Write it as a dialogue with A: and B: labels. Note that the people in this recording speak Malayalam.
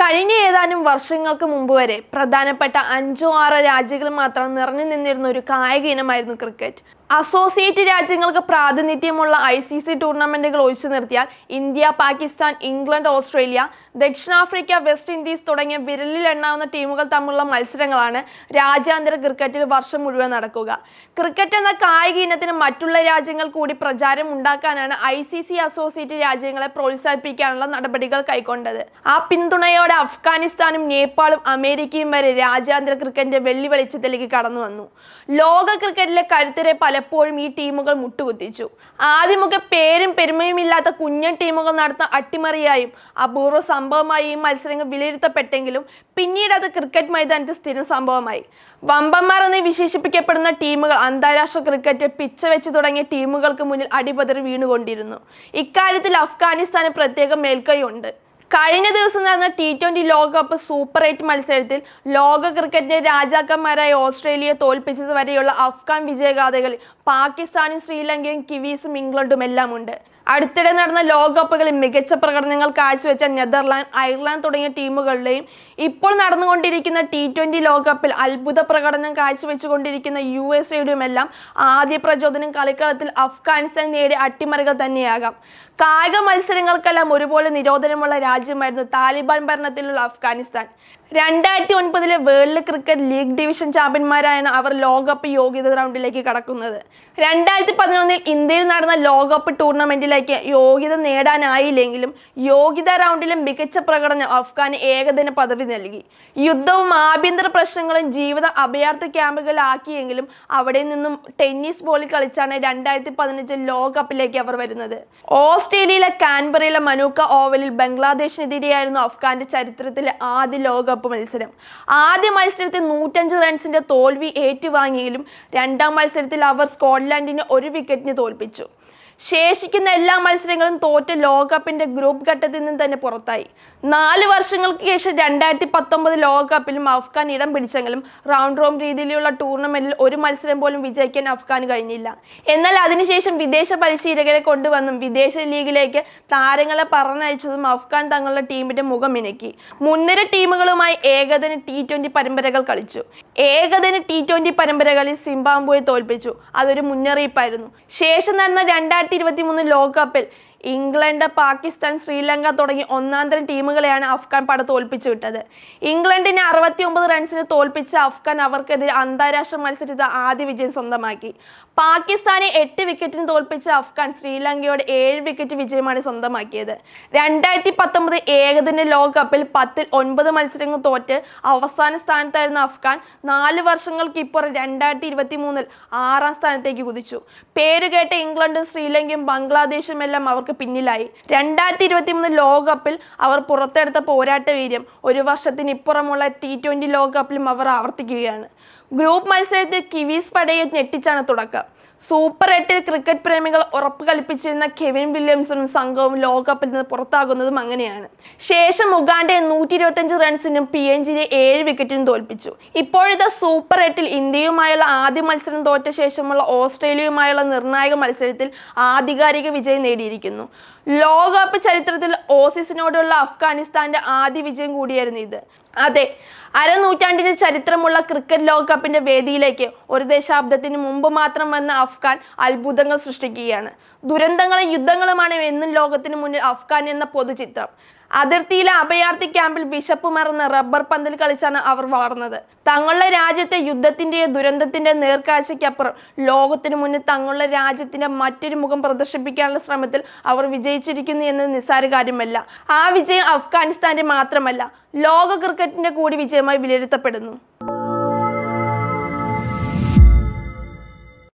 A: കഴിഞ്ഞ ഏതാനും വർഷങ്ങൾക്ക് മുമ്പ് വരെ പ്രധാനപ്പെട്ട 5-6 രാജ്യങ്ങൾ മാത്രം നിറഞ്ഞു നിന്നിരുന്ന ഒരു കായിക ഇനമായിരുന്നു ക്രിക്കറ്റ്. അസോസിയേറ്റ് രാജ്യങ്ങൾക്ക് പ്രാതിനിധ്യമുള്ള ICC ടൂർണമെന്റുകൾ ഒഴിച്ചു നിർത്തിയാൽ ഇന്ത്യ, പാകിസ്ഥാൻ, ഇംഗ്ലണ്ട്, ഓസ്ട്രേലിയ, ദക്ഷിണാഫ്രിക്ക, വെസ്റ്റ് ഇൻഡീസ് തുടങ്ങിയ വിരലിൽ എണ്ണാവുന്ന ടീമുകൾ തമ്മിലുള്ള മത്സരങ്ങളാണ് രാജ്യാന്തര ക്രിക്കറ്റിൽ വർഷം മുഴുവൻ നടക്കുക. ക്രിക്കറ്റ് എന്ന കായിക ഇനത്തിന് മറ്റുള്ള രാജ്യങ്ങൾ കൂടി പ്രചാരം ഉണ്ടാക്കാനാണ് ICC അസോസിയേറ്റ് രാജ്യങ്ങളെ പ്രോത്സാഹിപ്പിക്കാനുള്ള നടപടികൾ കൈക്കൊണ്ടത്. ആ പിന്തുണയോടെ അഫ്ഗാനിസ്ഥാനും നേപ്പാളും അമേരിക്കയും വരെ രാജ്യാന്തര ക്രിക്കറ്റിന്റെ വെള്ളി വെളിച്ചത്തിലേക്ക് കടന്നു വന്നു. ലോക ക്രിക്കറ്റിലെ കരുത്തരെ പലപ്പോഴും ഈ ടീമുകൾ മുട്ടുകുത്തിച്ചു. ആദ്യമൊക്കെ പേരും പെരുമയും ഇല്ലാത്ത കുഞ്ഞൻ ടീമുകൾ നടത്തുന്ന അട്ടിമറിയായും അപൂർവ സംഭവമായി ഈ മത്സരങ്ങൾ വിലയിരുത്തപ്പെട്ടെങ്കിലും പിന്നീട് അത് ക്രിക്കറ്റ് മൈതാനത്ത് സ്ഥിരം സംഭവമായി. വമ്പന്മാർ എന്ന് വിശേഷിപ്പിക്കപ്പെടുന്ന ടീമുകൾ അന്താരാഷ്ട്ര ക്രിക്കറ്റ് പിച്ച വെച്ച് തുടങ്ങിയ ടീമുകൾക്ക് മുന്നിൽ അടിപതറി വീണുകൊണ്ടിരുന്നു. ഇക്കാര്യത്തിൽ അഫ്ഗാനിസ്ഥാന് പ്രത്യേക മേൽക്കൈയുണ്ട്. കഴിഞ്ഞ ദിവസം നടന്ന T20 ലോകകപ്പ് സൂപ്പർ 8 മത്സരത്തിൽ ലോക ക്രിക്കറ്റിന്റെ രാജാക്കന്മാരായ ഓസ്ട്രേലിയയെ തോൽപ്പിച്ചത് വരെയുള്ള അഫ്ഗാൻ വിജയഗാഥകളിൽ പാകിസ്ഥാനും ശ്രീലങ്കയും കിവീസും ഇംഗ്ലണ്ടും എല്ലാം ഉണ്ട്. അടുത്തിടെ നടന്ന ലോകകപ്പുകളിൽ മികച്ച പ്രകടനങ്ങൾ കാഴ്ചവെച്ച നെതർലാൻഡ്, അയർലൻഡ് തുടങ്ങിയ ടീമുകളുടെയും ഇപ്പോൾ നടന്നുകൊണ്ടിരിക്കുന്ന T20 ലോകകപ്പിൽ അത്ഭുത പ്രകടനം കാഴ്ചവെച്ചുകൊണ്ടിരിക്കുന്ന USA എല്ലാം ആദ്യ പ്രചോദനം കളിക്കളത്തിൽ അഫ്ഗാനിസ്ഥാൻ നേടിയ അട്ടിമറികൾ തന്നെയാകാം. കായിക മത്സരങ്ങൾക്കെല്ലാം ഒരുപോലെ നിരോധനമുള്ള രാജ്യമായിരുന്നു താലിബാൻ ഭരണത്തിലുള്ള Afghanistan. 2009 world cricket league division ചാമ്പ്യന്മാരായാണ് അവർ ലോകകപ്പ് യോഗ്യത റൗണ്ടിലേക്ക് കടക്കുന്നത്. 2011 ഇന്ത്യയിൽ നടന്ന ലോകകപ്പ് ടൂർണമെന്റിലേക്ക് യോഗ്യത നേടാനായില്ലെങ്കിലും യോഗ്യതാ റൗണ്ടിലും മികച്ച പ്രകടനം അഫ്ഗാന് ഏകദിന പദവി നൽകി. യുദ്ധവും ആഭ്യന്തര പ്രശ്നങ്ങളും ജീവിത അഭയാർത്ഥി ക്യാമ്പുകളിലാക്കിയെങ്കിലും അവിടെ നിന്നും ടെന്നീസ് ബോളിൽ കളിച്ചാണ് 2015 ലോകകപ്പിലേക്ക് അവർ വരുന്നത്. ഓസ്ട്രേലിയയിലെ കാൻബറയിലെ മനുക്ക ഓവലിൽ ബംഗ്ലാദേശിനെതിരെയായിരുന്നു അഫ്ഗാന്റെ ചരിത്രത്തിലെ ആദ്യ ലോകകപ്പ് മത്സരം. ആദ്യ മത്സരത്തിൽ 105 റൺസിന്റെ തോൽവി ഏറ്റുവാങ്ങിയെങ്കിലും രണ്ടാം മത്സരത്തിൽ അവർ സ്കോട്ട്ലാൻഡിനെ 1 വിക്കറ്റിന് തോൽപ്പിച്ചു. ശേഷിക്കുന്ന എല്ലാ മത്സരങ്ങളും തോറ്റ ലോകകപ്പിന്റെ ഗ്രൂപ്പ് ഘട്ടത്തിൽ നിന്ന് തന്നെ പുറത്തായി. 4 വർഷങ്ങൾക്ക് ശേഷം 2019 ലോകകപ്പിലും അഫ്ഗാൻ ഇടം പിടിച്ചെങ്കിലും റൗണ്ട് റോം രീതിയിലുള്ള ടൂർണമെന്റിൽ ഒരു മത്സരം പോലും വിജയിക്കാൻ അഫ്ഗാന് കഴിഞ്ഞില്ല. എന്നാൽ അതിനുശേഷം വിദേശ പരിശീലകരെ കൊണ്ടുവന്നും വിദേശ ലീഗിലേക്ക് താരങ്ങളെ പറഞ്ഞയച്ചതും അഫ്ഗാൻ തങ്ങളുടെ ടീമിന്റെ മുഖം മിനുക്കി. മുൻനിര ടീമുകളുമായി ഏകദിന T20 പരമ്പരകൾ കളിച്ചു. ഏകദിന T20 പരമ്പരകളിൽ സിംബാബ്വെയെ തോൽപ്പിച്ചു. അതൊരു മുന്നറിയിപ്പായിരുന്നു. ശേഷം നടന്ന 2023 ലോകകപ്പിൽ ഇംഗ്ലണ്ട്, പാകിസ്ഥാൻ, ശ്രീലങ്ക തുടങ്ങി ഒന്നാന്തരം ടീമുകളെയാണ് അഫ്ഗാൻ പട തോൽപ്പിച്ചു വിട്ടത്. ഇംഗ്ലണ്ടിനെ 69 റൺസിന് തോൽപ്പിച്ച അഫ്ഗാൻ അവർക്കെതിരെ അന്താരാഷ്ട്ര മത്സരത്തിൽ ആദ്യ വിജയം സ്വന്തമാക്കി. പാകിസ്ഥാനെ 8 വിക്കറ്റിന് തോൽപ്പിച്ച അഫ്ഗാൻ ശ്രീലങ്കയോട് 7 വിക്കറ്റ് വിജയമാണ് സ്വന്തമാക്കിയത്. 2019 ഏകദിന ലോകകപ്പിൽ 10ൽ 9 മത്സരങ്ങൾ തോറ്റ് അവസാന സ്ഥാനത്തായിരുന്ന അഫ്ഗാൻ 4 വർഷങ്ങൾക്ക് ഇപ്പുറം 2023 6ാം സ്ഥാനത്തേക്ക് കുതിച്ചു. പേരുകേട്ട ഇംഗ്ലണ്ടും ശ്രീലങ്കയും ബംഗ്ലാദേശും എല്ലാം അവർക്ക് പിന്നിലായി. 2023 ലോകകപ്പിൽ അവർ പുറത്തെടുത്ത പോരാട്ട വീര്യം ഒരു വർഷത്തിനിപ്പുറമുള്ള T20 ലോകകപ്പിലും അവർ ആവർത്തിക്കുകയാണ്. ഗ്രൂപ്പ് മത്സരത്തിൽ കിവീസ് പടയെ ഞെട്ടിച്ചാണ് തുടക്കം. സൂപ്പർ 8 ക്രിക്കറ്റ് പ്രേമികൾ ഉറപ്പ് കൽപ്പിച്ചിരുന്ന കെവിൻ വില്യംസണും സംഘവും ലോകകപ്പിൽ നിന്ന് പുറത്താകുന്നതും അങ്ങനെയാണ്. ശേഷം ഉഗാണ്ടയെ 125 റൺസിനും PNGയെ 7 വിക്കറ്റിനും തോൽപ്പിച്ചു. ഇപ്പോഴത്തെ സൂപ്പർ 8 ഇന്ത്യയുമായുള്ള ആദ്യ മത്സരം തോറ്റ ശേഷമുള്ള ഓസ്ട്രേലിയയുമായുള്ള നിർണായക മത്സരത്തിൽ ആധികാരിക വിജയം നേടിയിരിക്കുന്നു. ലോകകപ്പ് ചരിത്രത്തിൽ ഓസീസിനോടുള്ള അഫ്ഗാനിസ്ഥാന്റെ ആദ്യ വിജയം കൂടിയായിരുന്നു ഇത്. അതെ, അരനൂറ്റാണ്ടിന് ചരിത്രമുള്ള ക്രിക്കറ്റ് ലോകകപ്പിന്റെ വേദിയിലേക്ക് ഒരു ദശാബ്ദത്തിന് മുമ്പ് മാത്രം വന്ന അഫ്ഗാൻ അത്ഭുതങ്ങൾ സൃഷ്ടിക്കുകയാണ്. ദുരന്തങ്ങളും യുദ്ധങ്ങളുമാണ് എന്നും ലോകത്തിന് മുന്നിൽ അഫ്ഗാൻ എന്ന പൊതുചിത്രം. അതിർത്തിയിലെ അഭയാർത്ഥി ക്യാമ്പിൽ വിശപ്പ് മറന്ന് റബ്ബർ പന്തിൽ കളിച്ചാണ് അവർ വളർന്നത്. തങ്ങളുടെ രാജ്യത്തെ യുദ്ധത്തിന്റെയോ ദുരന്തത്തിന്റെ നേർക്കാഴ്ചയ്ക്കപ്പുറം ലോകത്തിന് മുന്നിൽ തങ്ങളുടെ രാജ്യത്തിന്റെ മറ്റൊരു മുഖം പ്രദർശിപ്പിക്കാനുള്ള ശ്രമത്തിൽ അവർ വിജയിച്ചിരിക്കുന്നു എന്നത് നിസ്സാര കാര്യമല്ല. ആ വിജയം അഫ്ഗാനിസ്ഥാന്റെ മാത്രമല്ല, ലോക ക്രിക്കറ്റിന്റെ കൂടി വിജയമായി വിലയിരുത്തപ്പെടുന്നു.